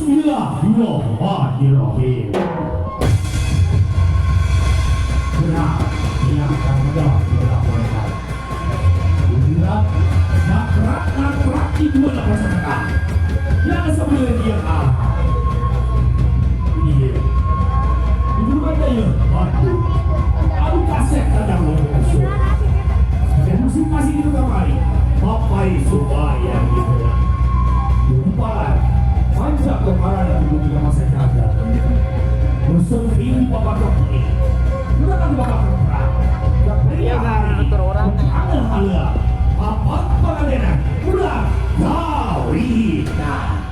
Bismillahirrahmanirrahim. Benar, ini akan mudah dilakukan. Benar, nakrak itu adalah masyarakat. Yang sebenarnya dia kalah. Ini, itu kata ya, aduh, aku kasih kata ngomong so. Dan musim masih itu kembali, papai supaya gitu ya. Lupa. Panjang kemarin dulu juga masih ada. Musuh ini bapak dokter, bukan bapak dokter. Dokternya hari, ada apa pengadenan, udah Dawina.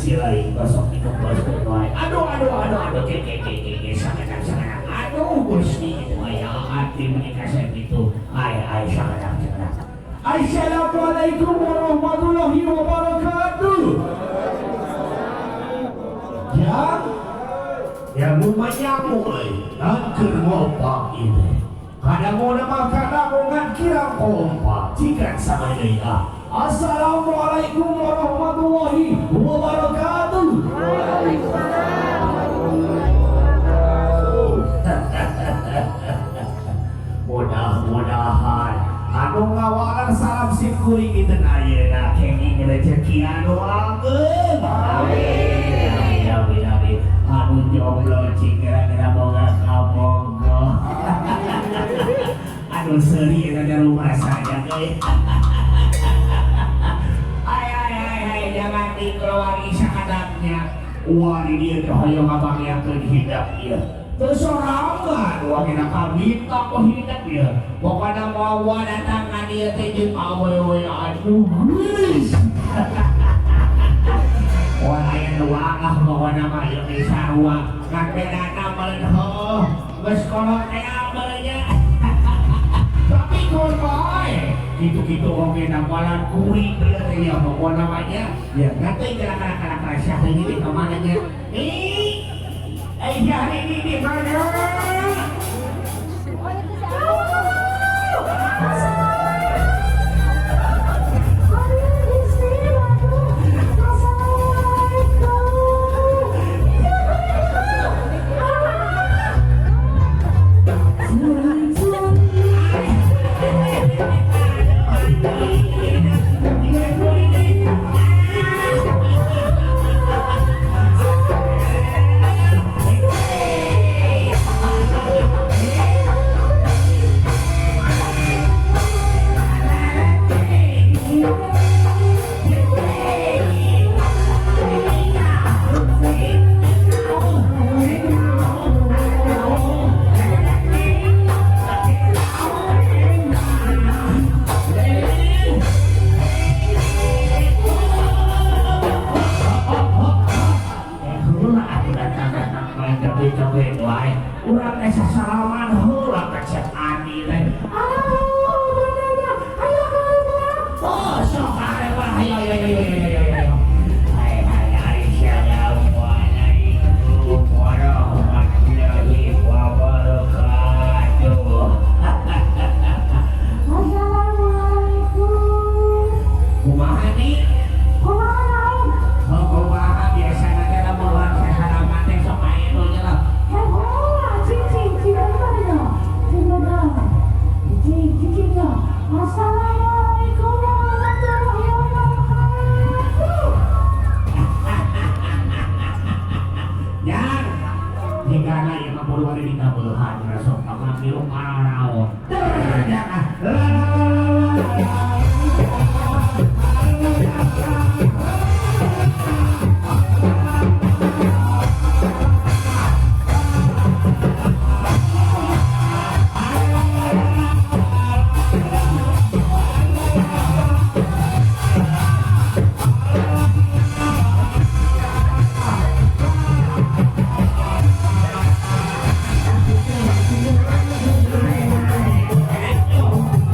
Silai gosok itu bos kedua. Aduh, ke, sangat. Aduh, bos ini itu ya, hati menikah saya gitu. Ay, sangat. Assalamualaikum warahmatullahi wabarakatuh. Yang rumahnya mulai dan kerompak ini. Kadang mau nama kadang ngan kira kompak. Jika sama dia. Assalamualaikum warahmatullahi wabarakatuh. Mudah-mudahan anu ngawalan salam sikuring itu ayeuna kenging rezeki anu langgeng. Amin. Anu jomblo kira-kira boga kabogo. Anu seuri ada rumah saya euy. Jangan dikeluari sakadapnya. Wah di dia teh hoyong abang yang hidup dia. Tersorangan wah kita minta kok hidup dia. Pokoknya mau datang ka dia teh jeung awewe aduh geus. Wah aya nu wangah pokona mah ieu teh sarua. Kan bedana meureun heuh. Geus kolot teh abeulnya. Tapi kon bae. Gitu-gitu oke nambalan kuring dia teh ya pokona mah nya. Ya nanti kira-kira syah ini kemana nya? Hari ini di mana? Urang teh sasalaman heula ka cek Adi teh. Ayo keluar. Oh, sok arep ayo. Hai, assalamualaikum warahmatullahi wabarakatuh. Assalamualaikum. Kumaha nih? Kumaha biasana teh lamun sasalaman teh sok aya nu nyela. Assalamualaikum warahmatullahi wabarakatuh. Jangan jika yang memperluan di kabehan rasok akan biru marau.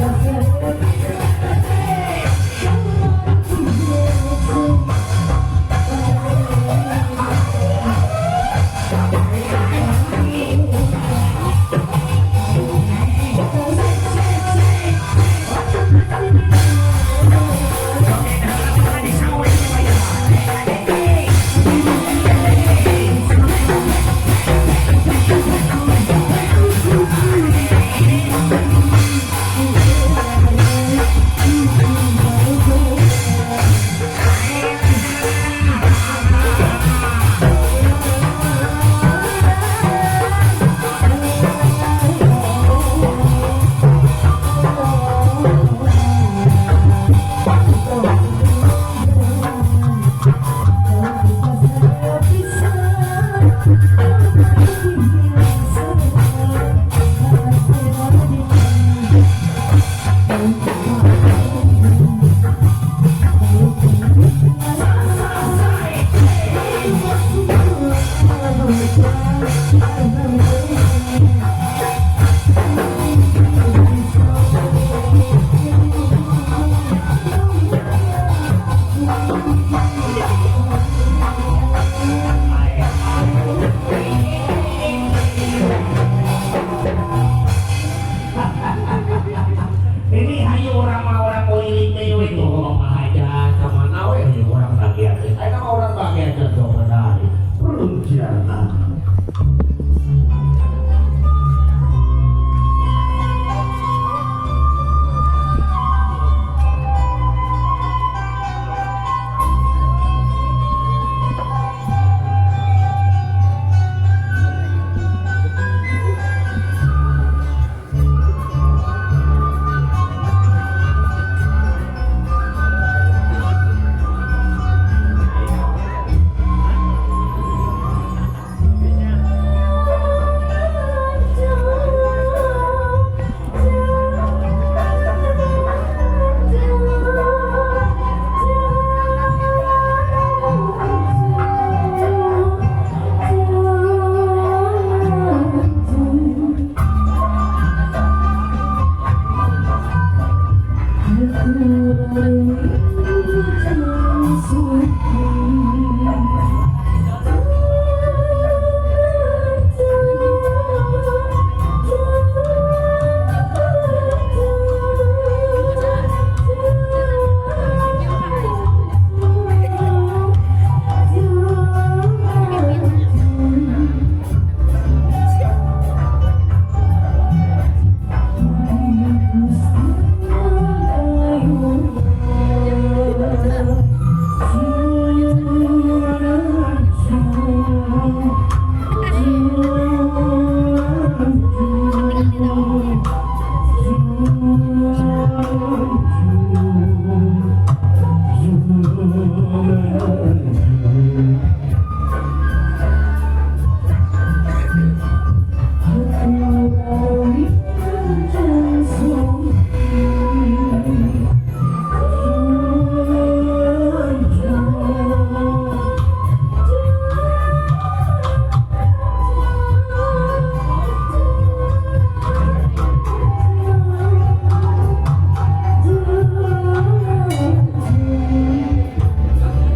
Yes,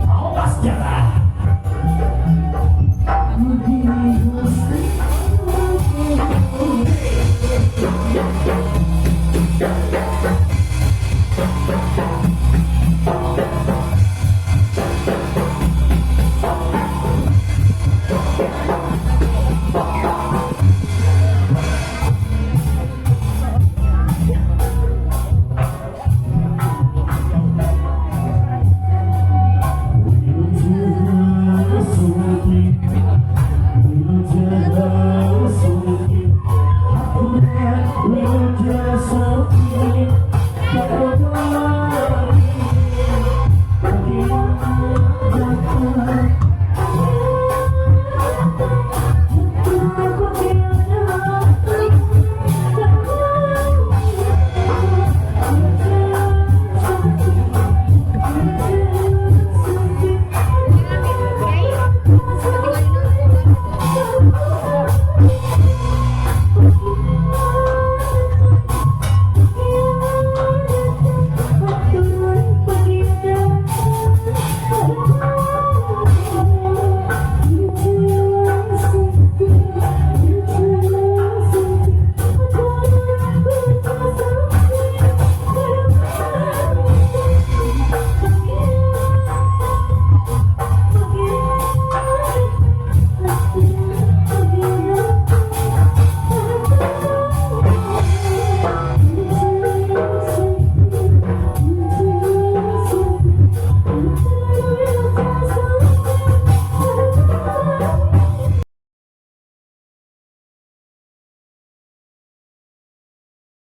Awas jalan. Aku